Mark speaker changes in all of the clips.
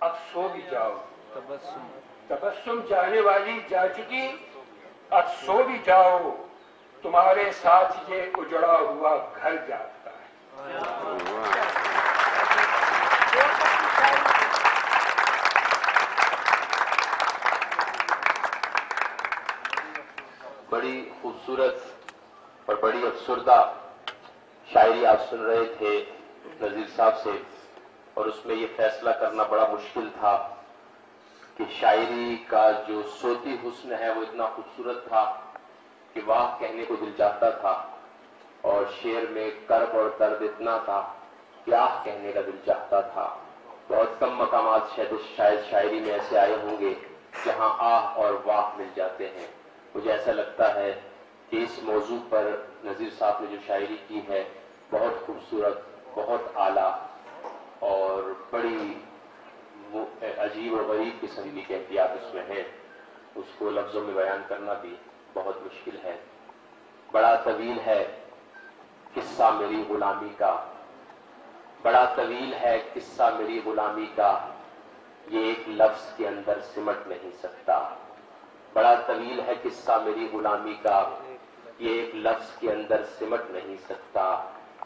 Speaker 1: اب سو بھی جاؤ.
Speaker 2: تبسم چاہنے والی جا چکی، اب سو بھی جاؤ، تمہارے ساتھ یہ اجڑا ہوا گھر جاتا ہے.
Speaker 3: بڑی خوبصورت اور بڑی افسردہ شاعری آپ سن رہے تھے نذیر صاحب سے، اور اس میں یہ فیصلہ کرنا بڑا مشکل تھا کہ شاعری کا جو صوتی حسن ہے وہ اتنا خوبصورت تھا کہ واہ کہنے کو دل چاہتا تھا، اور شعر میں کرب اور درد اتنا تھا کہ آہ کہنے کا دل چاہتا تھا. بہت کم مقامات شاید شاعری میں ایسے آئے ہوں گے جہاں آہ اور واہ مل جاتے ہیں. مجھے ایسا لگتا ہے کہ اس موضوع پر نذیر صاحب نے جو شاعری کی ہے بہت خوبصورت، بہت اعلیٰ اور بڑی عجیب و غریب قسم کی کیفیات اس میں ہیں. اس کو لفظوں میں بیان کرنا بھی بہت مشکل ہے. بڑا طویل ہے قصہ میری غلامی کا، بڑا طویل ہے قصہ میری غلامی کا، یہ ایک لفظ کے اندر سمٹ نہیں سکتا. بڑا طویل ہے قصہ میری غلامی کا، یہ ایک لفظ کے اندر سمٹ نہیں سکتا.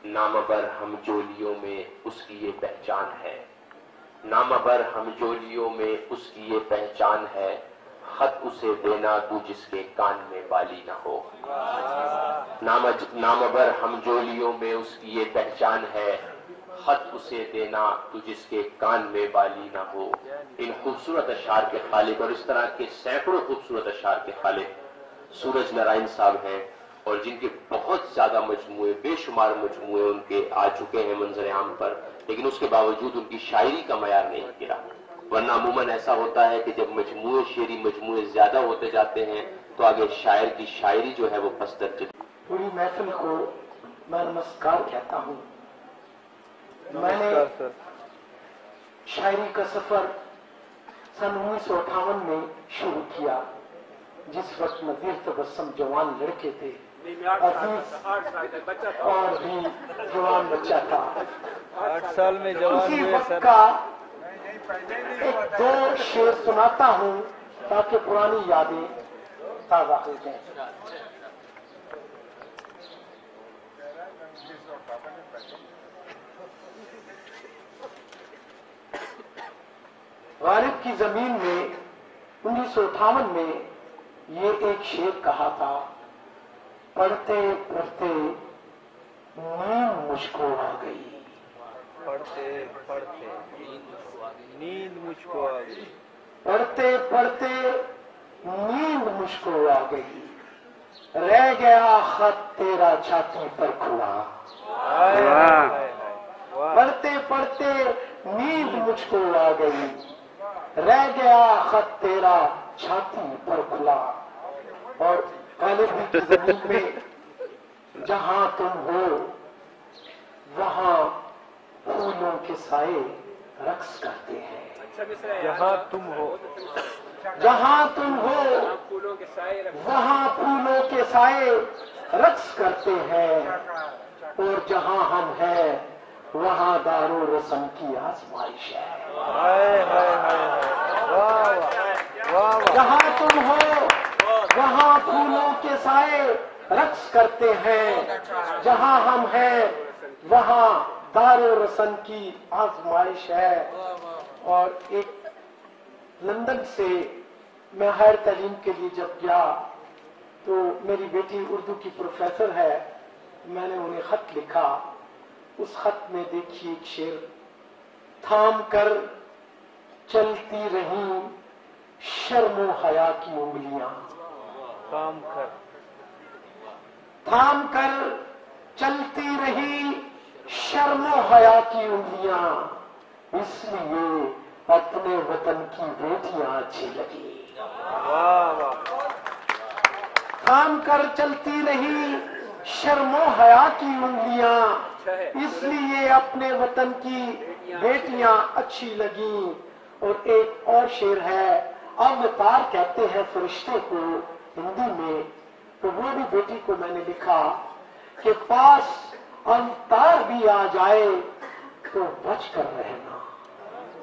Speaker 3: نامور ہم جولیوں میں اس کی یہ پہچان ہے، نامور ہم جولیوں میں اس کی یہ پہچان ہے، خط اسے دینا تو جس کے کان میں بالی نہ ہو. نامور ہم جولیوں میں اس کی یہ پہچان ہے، خط اسے دینا تو جس کے کان میں بالی نہ ہو. ان خوبصورت اشعار کے خالق اور اس طرح کے سینکڑوں خوبصورت اشعار کے خالق سورج نارائن صاحب ہیں، اور جن کے بہت زیادہ مجموعے، بے شمار مجموعے ان کے آ چکے ہیں منظر عام پر، لیکن اس کے باوجود ان کی شاعری کا معیار نہیں گرا. ورنہ عموماً ایسا ہوتا ہے کہ جب مجموعے زیادہ ہوتے جاتے ہیں تو آگے شاعر کی شاعری جو ہے وہ پس درجے.
Speaker 4: پوری محفل کو میں نمسکار کہتا ہوں. میں نے شاعری کا سفر سن 1958 میں شروع کیا، جس وقت نذیر تبسم جوان لڑکے تھے، عزیز اور بھی جوان بچہ تھا.
Speaker 1: 8 سال میں جوان
Speaker 4: اسی
Speaker 1: ہوئے
Speaker 4: وقت
Speaker 1: سر.
Speaker 4: کا ایک دو شعر سناتا ہوں تاکہ پرانی یادیں تازہ ہو جائیں. غالب کی زمین میں 1958 میں یہ ایک شعر کہا تھا، پڑھتے پڑھتے نیند مجھ کو آ گئی.
Speaker 1: پڑھتے پڑھتے نیند مجھ کو آ گئی.
Speaker 4: پڑھتے پڑھتے نیند مجھ کو آ گئی، رہ گیا خط تیرا چھاتی پر کھلا. پڑھتے پڑھتے نیند مجھ کو آ گئی، رہ گیا خط تیرا چھاتی پر کھلا. اور غالب کی زمین میں جہاں تم ہو وہاں پھولوں کے سائے رقص کرتے ہیں.
Speaker 1: جہاں تم ہو،
Speaker 4: جہاں تم ہو وہاں پھولوں کے سائے رقص کرتے ہیں، اور جہاں ہم ہیں وہاں دار و رسم کی آزمائش ہے. جہاں تم ہو وہاں پھولوں کے سائے رقص کرتے ہیں، جہاں ہم ہیں وہاں دار و رسم کی آزمائش ہے. اور ایک لندن سے میں ہائر تعلیم کے لیے جب گیا تو میری بیٹی اردو کی پروفیسر ہے، میں نے انہیں خط لکھا. اس خط میں دیکھیے ایک شعر، تھام کر چلتی رہیں شرم و حیا کی انگلیاں. تھام کر چلتی رہی شرم و حیا کی انگلیاں، اس لیے اپنے وطن کی بیٹیاں اچھی لگی. تھام کر چلتی رہی شرم و حیا کی انگلیاں، اس لیے اپنے وطن کی بیٹیاں اچھی لگیں. اور ایک اور شعر ہے، اوتار کہتے ہیں فرشتے کو ہندی میں، تو وہ بھی بیٹی کو میں نے لکھا کہ پاس اوتار بھی آ جائے تو بچ کر رہنا،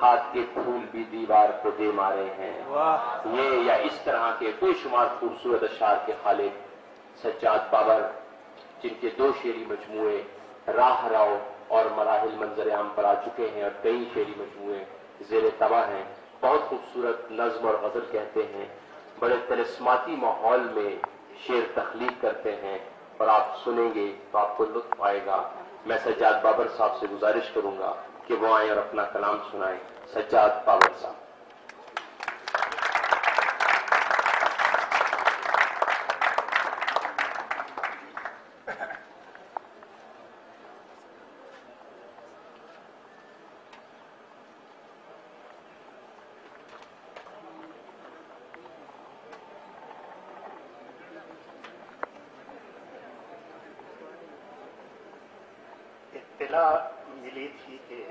Speaker 3: ہاتھ کے پھول بھی دیوار کو دے مارے ہیں.
Speaker 1: واہ
Speaker 3: یہ یا اس طرح کے بے شمار خوبصورت اشعار کے خالق سجاد بابر، جن کے 2 شعری مجموعے راہ راؤ اور مراحل منظر عام پر آ چکے ہیں، اور کئی شعری مجموعے زیر طبع ہیں. بہت خوبصورت نظم اور غزل کہتے ہیں، بڑے طلسماتی ماحول میں شعر تخلیق کرتے ہیں، اور آپ سنیں گے تو آپ کو لطف آئے گا. میں سجاد بابر صاحب سے گزارش کروں گا کہ وہ آئیں اور اپنا کلام سنائیں. سجاد بابر صاحب.
Speaker 4: اطلاع ملی تھی کہ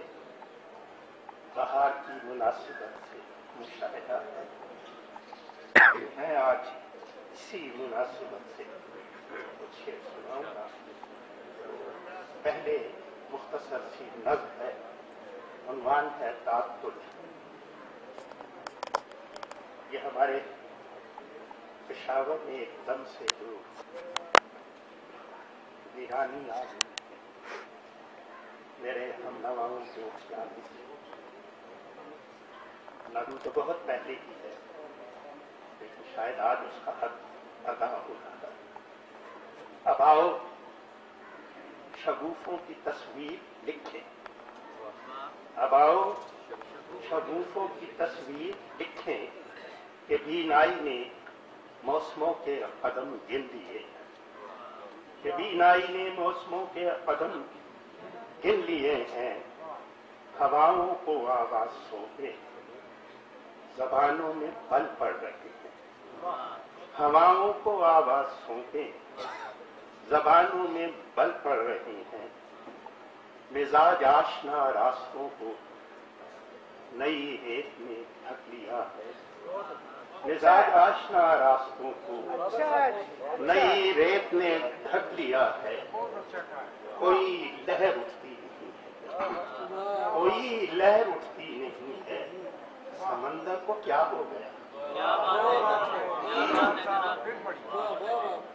Speaker 4: بہار کی مناسبت سے مشاہدہ ہے. میں آج اسی مناسبت سے کچھ شعر سناؤں گا. پہلے مختصر سی نظم ہے، عنوان ہے تعطل. یہ ہمارے پشاور میں ایک دم سے جو ویرانی آ گئی میرے ہم نواؤں کو یاد تھی. نظم تو بہت پہلے کی ہے، لیکن شاید آج اس کا حق ادا ہو رہا ہے. اب آؤ شگوفوں کی تصویر لکھیں. اب آؤ شگوفوں کی تصویر لکھیں کہ بینائی نے موسموں کے قدم گن لیے. کہ بینائی نے موسموں کے قدم گن لیے ہیں. ہواؤں کو آواز سونپے زبانوں میں پل پڑ رہے ہیں. ہواؤں کو آواز سونپے زبانوں میں بل پڑ رہے ہیں. مزاج آشنا راستوں کو نئی ریت میں ڈھک لیا ہے. مزاج آشنا راستوں کو نئی ریت نے ڈھک لیا ہے. کوئی لہر اٹھتی نہیں ہے، کوئی لہر اٹھتی نہیں ہے. سمندر کو کیا ہو گیا؟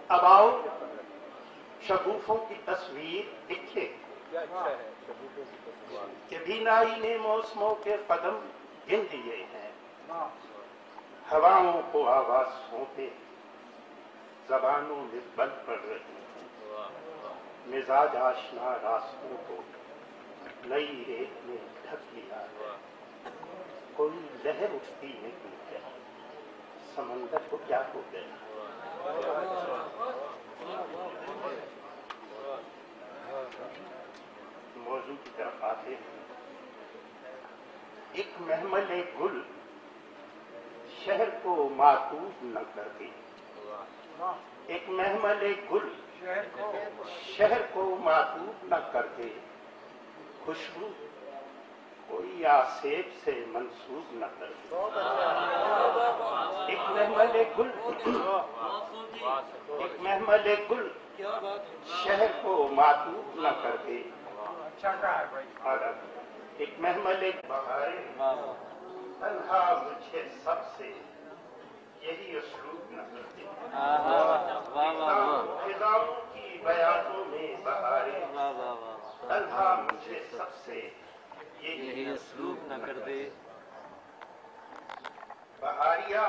Speaker 4: اب آؤ شگوفوں کی تصویر لکھے کہ بینائی نے موسموں کے قدم گن لیے ہیں. ہواؤں کو آواز سونپے زبانوں میں بل پڑ رہی ہیں. مزاج آشنا راستوں کو نئی ریت میں ڈھک لیا ہے. کوئی لہر اٹھتی نہیں ہے. سمندر کو کیا ہو گیا؟ موضوع کی طرف آتے ہیں. ایک محمل گل شہر کو ماتوب نہ کر دے. ایک محمل گل شہر کو ماتوب نہ کر دے. خوشبو کوئی آسیب سے منسوب نہ کر دے. ایک محمل گل ایک محمل گل شہر کو ماتوب نہ کر دے. ایک محمل بہارے تنہا مجھے سب سے یہی اسلوب نہ کرتے. خزاؤں کی بیاتوں میں بہارے تنہا مجھے سب سے یہی اسلوب نہ کر دے. بہاریا